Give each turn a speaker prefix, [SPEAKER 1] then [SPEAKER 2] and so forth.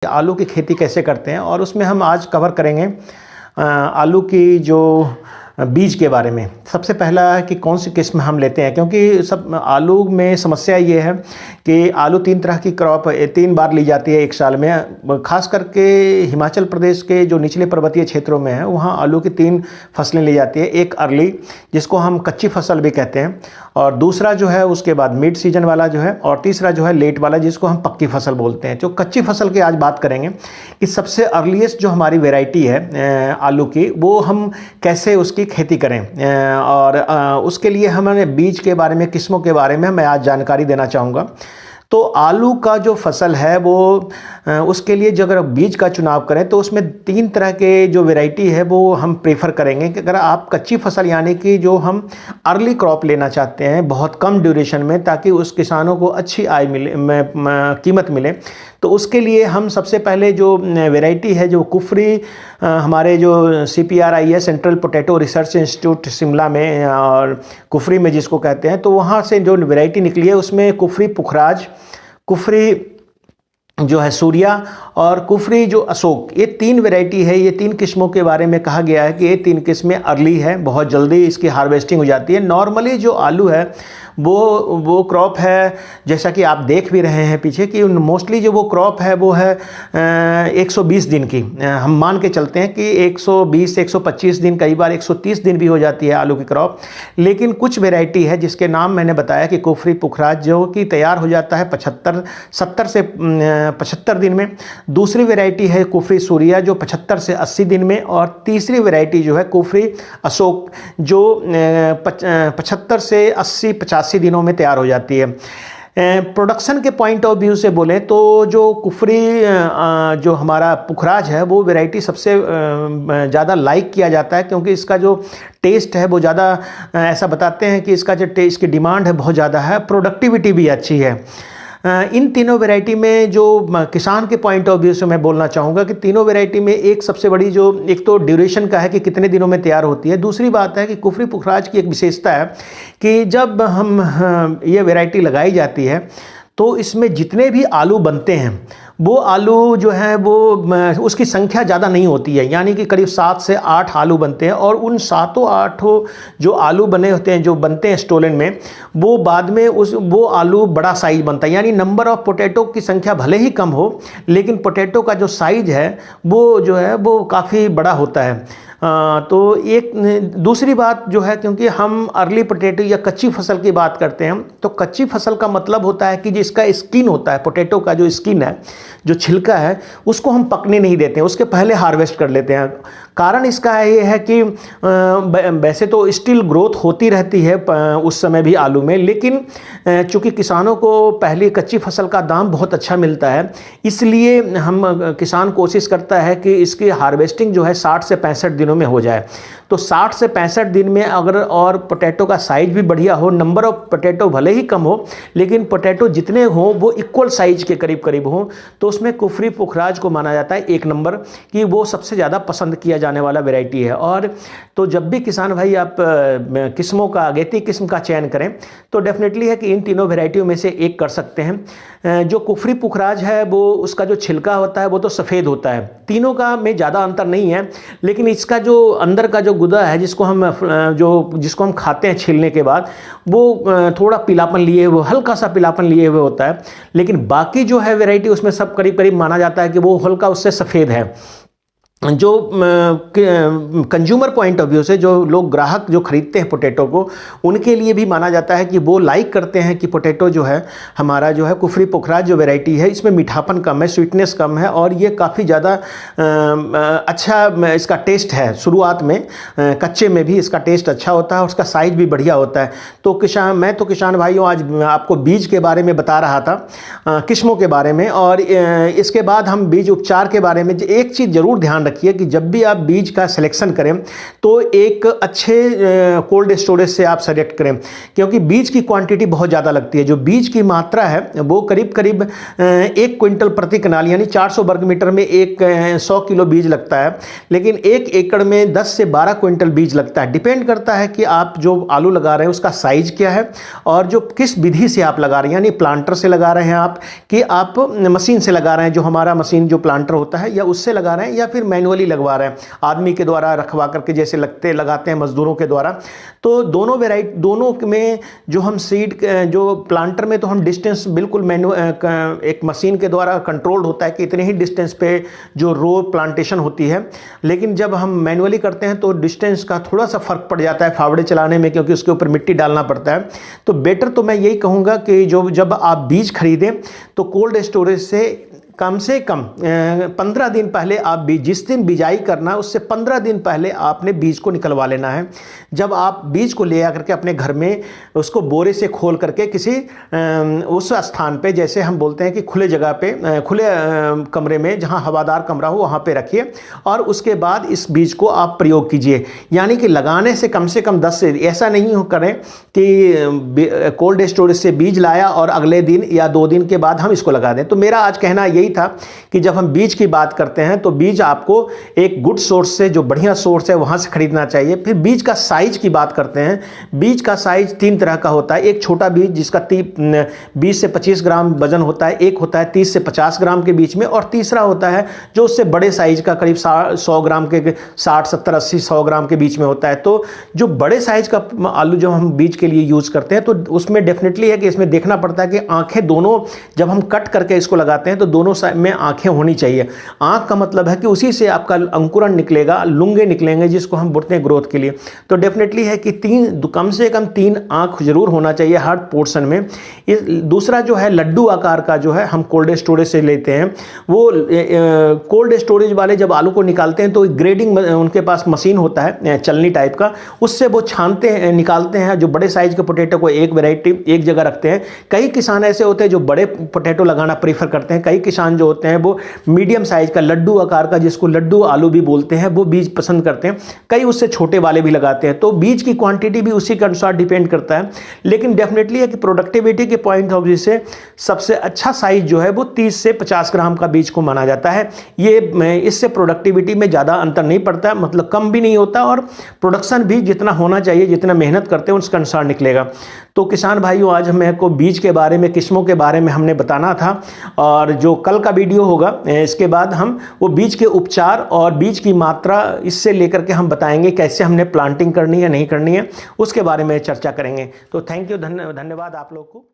[SPEAKER 1] आलू की खेती कैसे करते हैं, और उसमें हम आज कवर करेंगे आलू की जो बीज के बारे में। सबसे पहला है कि कौन सी किस्म हम लेते हैं, क्योंकि सब आलू में समस्या ये है कि आलू 3 तरह की क्रॉप 3 बार ली जाती है एक साल में। खास करके हिमाचल प्रदेश के जो निचले पर्वतीय क्षेत्रों में है वहाँ आलू की 3 फसलें ली जाती है। एक अर्ली, जिसको हम कच्ची फसल भी कहते हैं, और दूसरा जो है उसके बाद मिड सीजन वाला जो है, और तीसरा जो है लेट वाला, जिसको हम पक्की फसल बोलते हैं। जो कच्ची फसल की आज बात करेंगे कि सबसे अर्लीस्ट जो हमारी वेराइटी है आलू की, वो हम कैसे उसकी खेती करें, और उसके लिए हमने बीज के बारे में, किस्मों के बारे में मैं आज जानकारी देना चाहूँगा। तो आलू का जो फसल है वो उसके लिए जो अगर बीज का चुनाव करें तो उसमें 3 तरह के जो वैरायटी है वो हम प्रेफर करेंगे कि अगर आप कच्ची फसल यानी कि जो हम अर्ली क्रॉप लेना चाहते हैं बहुत कम ड्यूरेशन में, ताकि उस किसानों को अच्छी आय मिले, कीमत मिले, तो उसके लिए हम सबसे पहले जो वैरायटी है जो कुफरी, हमारे जो CPRI है, central potato research institute Shimla में, और कुफरी में जिसको कहते हैं, तो वहाँ से जो वैरायटी निकली है उसमें कुफरी पुखराज, कुफरी जो है सूर्या, और कुफरी जो अशोक, ये 3 वैरायटी है। ये 3 किस्मों के बारे में कहा गया है कि ये 3 किस्में अर्ली है, बहुत जल्दी इसकी हार्वेस्टिंग हो जाती है। नॉर्मली जो आलू है वो क्रॉप है, जैसा कि आप देख भी रहे हैं पीछे, कि मोस्टली जो वो क्रॉप है वो है 120 दिन की। हम मान के चलते हैं कि 120 से 125 दिन, कई बार 130 दिन भी हो जाती है आलू की क्रॉप। लेकिन कुछ वैरायटी है जिसके नाम मैंने बताया कि कुफरी पुखराज, जो कि तैयार हो जाता है 70 से 75 दिन में। दूसरी वैरायटी है कुफरी सूर्या, जो 75 से 80 दिन में, और तीसरी वैरायटी जो है कुफरी अशोक, जो 75 से 80-85 दिनों में तैयार हो जाती है। प्रोडक्शन के पॉइंट ऑफ व्यू से बोलें तो जो कुफरी जो हमारा पुखराज है वो वैरायटी सबसे ज़्यादा लाइक किया जाता है, क्योंकि इसका जो टेस्ट है वो ज़्यादा, ऐसा बताते हैं कि इसका जो टेस्ट की डिमांड है बहुत ज़्यादा है, प्रोडक्टिविटी भी अच्छी है। इन तीनों वैरायटी में जो किसान के पॉइंट ऑफ व्यू से मैं बोलना चाहूँगा कि तीनों वैरायटी में एक सबसे बड़ी जो, एक तो ड्यूरेशन का है कि कितने दिनों में तैयार होती है। दूसरी बात है कि कुफरी पुखराज की एक विशेषता है कि जब हम ये वैरायटी लगाई जाती है तो इसमें जितने भी आलू बनते हैं वो आलू जो है वो उसकी संख्या ज़्यादा नहीं होती है, यानी कि करीब 7 से 8 आलू बनते हैं, और उन 7-8 जो आलू बने होते हैं, जो बनते हैं स्टोलन में, वो बाद में वो आलू बड़ा साइज बनता है। यानी नंबर ऑफ पोटैटो की संख्या भले ही कम हो, लेकिन पोटैटो का जो साइज है वो जो है वो काफ़ी बड़ा होता है। तो एक दूसरी बात जो है, क्योंकि हम अर्ली पोटैटो या कच्ची फसल की बात करते हैं, तो कच्ची फसल का मतलब होता है कि जिसका स्किन होता है, पोटैटो का जो स्किन है, जो छिलका है, उसको हम पकने नहीं देते हैं, उसके पहले हार्वेस्ट कर लेते हैं। कारण इसका ये है कि वैसे तो स्टिल ग्रोथ होती रहती है उस समय भी आलू में, लेकिन चूँकि किसानों को पहले कच्ची फसल का दाम बहुत अच्छा मिलता है, इसलिए हम किसान कोशिश करता है कि इसकी हार्वेस्टिंग जो है 60 से 65 दिनों में हो जाए। तो 60 से 65 दिन में अगर, और पोटैटो का साइज भी बढ़िया हो, नंबर ऑफ पोटैटो भले ही कम हो, लेकिन पोटैटो जितने हों वो इक्वल साइज के करीब करीब हों, तो उसमें कुफरी पुखराज को माना जाता है 1 नंबर कि वो सबसे ज़्यादा पसंद किया जाने वाला वैरायटी है। और तो जब भी किसान भाई आप किस्मों का, अगेती किस्म का चयन करें तो डेफिनेटली है कि इन तीनों वैरायटियों में से एक कर सकते हैं। जो कुफरी पुखराज है वो, उसका जो छिलका होता है वो तो सफ़ेद होता है। तीनों का में ज़्यादा अंतर नहीं है, लेकिन इसका जो अंदर का जो गुदा है, जिसको हम खाते हैं छीलने के बाद, वो थोड़ा पीलापन लिए हुए, हल्का सा पीलापन लिए हुए होता है। लेकिन बाकी जो है वैरायटी उसमें सब करीब करीब माना जाता है कि वो हल्का उससे सफ़ेद है। जो कंज्यूमर पॉइंट ऑफ व्यू से जो लोग, ग्राहक जो खरीदते हैं पोटैटो को, उनके लिए भी माना जाता है कि वो लाइक करते हैं कि पोटैटो जो है हमारा जो है कुफरी पुखराज जो वैरायटी है, इसमें मीठापन कम है, स्वीटनेस कम है, और ये काफ़ी ज़्यादा अच्छा इसका टेस्ट है। शुरुआत में कच्चे में भी इसका टेस्ट अच्छा होता है और उसका साइज भी बढ़िया होता है। तो किसान भाइयों आज आपको बीज के बारे में बता रहा था, किस्मों के बारे में, और इसके बाद हम बीज उपचार के बारे में एक चीज़ ज़रूर ध्यान रखिए कि जब भी आप बीज का सिलेक्शन करें तो एक अच्छे कोल्ड स्टोरेज से आप सेलेक्ट करें, क्योंकि बीज की क्वांटिटी बहुत ज़्यादा लगती है। जो बीज की मात्रा है वो करीब करीब 1 क्विंटल प्रति कनाल, यानी 400 वर्ग मीटर में 100 किलो बीज लगता है, लेकिन 1 एकड़ में 10 से 12 क्विंटल बीज लगता है। डिपेंड करता है कि आप जो आलू लगा रहे हैं उसका साइज क्या है और जो किस विधि से आप लगा रहे हैं, यानी प्लांटर से लगा रहे हैं आप कि आप मशीन से लगा रहे हैं, जो हमारा मशीन जो प्लांटर होता है, या उससे लगा रहे हैं या फिर मैनुअली लगवा रहे हैं आदमी के द्वारा रखवा करके, जैसे लगाते हैं मजदूरों के द्वारा। तो दोनों वेराइटी, दोनों में जो हम सीड, जो प्लांटर में तो हम डिस्टेंस बिल्कुल एक मशीन के द्वारा कंट्रोल्ड होता है कि इतने ही डिस्टेंस पे जो रो प्लांटेशन होती है, लेकिन जब हम मैनुअली करते हैं तो डिस्टेंस का थोड़ा सा फर्क पड़ जाता है फावड़े चलाने में, क्योंकि उसके ऊपर मिट्टी डालना पड़ता है। तो बेटर तो मैं यही कहूँगा कि जब आप बीज खरीदें तो कोल्ड स्टोरेज से कम 15 दिन पहले आप जिस दिन बिजाई करना है उससे 15 दिन पहले आपने बीज को निकलवा लेना है। जब आप बीज को ले आकर के अपने घर में उसको बोरे से खोल करके किसी उस स्थान पे, जैसे हम बोलते हैं कि खुले जगह पे, खुले कमरे में जहां हवादार कमरा हो वहां पे रखिए, और उसके बाद इस बीज को आप प्रयोग कीजिए। यानी कि लगाने से कम 10 से, ऐसा नहीं हो करें कि कोल्ड स्टोरेज से बीज लाया और अगले दिन या 2 दिन के बाद हम इसको लगा दें। तो मेरा आज कहना यही था कि जब हम बीज की बात करते हैं तो बीज आपको एक गुड सोर्स से, जो बढ़िया सोर्स है, वहां से खरीदना चाहिए। फिर बीज का साइज की बात करते हैं। बीज का साइज 3 तरह का होता है। एक छोटा बीज जिसका 20 से 25 ग्राम वजन होता है, एक होता है 30 से 50 ग्राम के बीच में, और तीसरा होता है जो उससे बड़े साइज का करीब 100 ग्राम के 60, 70, 80, 100 ग्राम के बीच में होता है। तो जो बड़े साइज का आलू जो हम बीज के लिए यूज करते हैं तो उसमें डेफिनेटली है कि इसमें देखना पड़ता है कि आंखें दोनों, जब हम कट करके इसको लगाते हैं तो दोनों में आंखें होनी चाहिए। आंख का मतलब है कि उसी से आपका अंकुरण निकलेगा, लुंगे निकलेंगे, जिसको हम बोलते हैं ग्रोथ के लिए। तो डेफिनेटली है कि कम से कम 3 आंख जरूर होना चाहिए हर पोर्शन में। दूसरा जो है लड्डू आकार का जो है हम कोल्ड स्टोरेज से लेते हैं, वो कोल्ड स्टोरेज वाले जब आलू को निकालते हैं तो ग्रेडिंग, उनके पास मशीन होता है चलनी टाइप का, उससे वो छानते हैं, निकालते हैं। जो बड़े साइज के पोटैटो को एक वैरायटी एक जगह रखते हैं। कई किसान ऐसे होते हैं जो बड़े पोटैटो लगाना प्रीफर करते हैं, कई किसान जो होते हैं वो मीडियम साइज का लड्डू आकार का, जिसको लड्डू आलू भी बोलते हैं, वो बीज पसंद करते हैं। कई उससे छोटे वाले भी लगाते हैं। तो बीज की क्वांटिटी भी उसी के अनुसार डिपेंड करता है। लेकिन डेफिनेटली है कि प्रोडक्टिविटी के पॉइंट ऑफ व्यू से सबसे अच्छा साइज जो है वो 30 से 50 ग्राम का बीज को माना जाता है। ये इससे प्रोडक्टिविटी में ज़्यादा अंतर नहीं पड़ता है, मतलब कम भी नहीं होता, और प्रोडक्शन भी जितना होना चाहिए, जितना मेहनत करते हैं उसके अनुसार निकलेगा। तो किसान भाइयों, आज मेरे को बीज के बारे में, किस्मों के बारे में हमने बताना था, और जो कल का वीडियो होगा इसके बाद हम वो बीज के उपचार और बीज की मात्रा इससे लेकर के हम बताएंगे कैसे हमने प्लांटिंग करनी है नहीं करनी है, उसके बारे में चर्चा करेंगे। तो थैंक यू, धन्यवाद आप लोग को।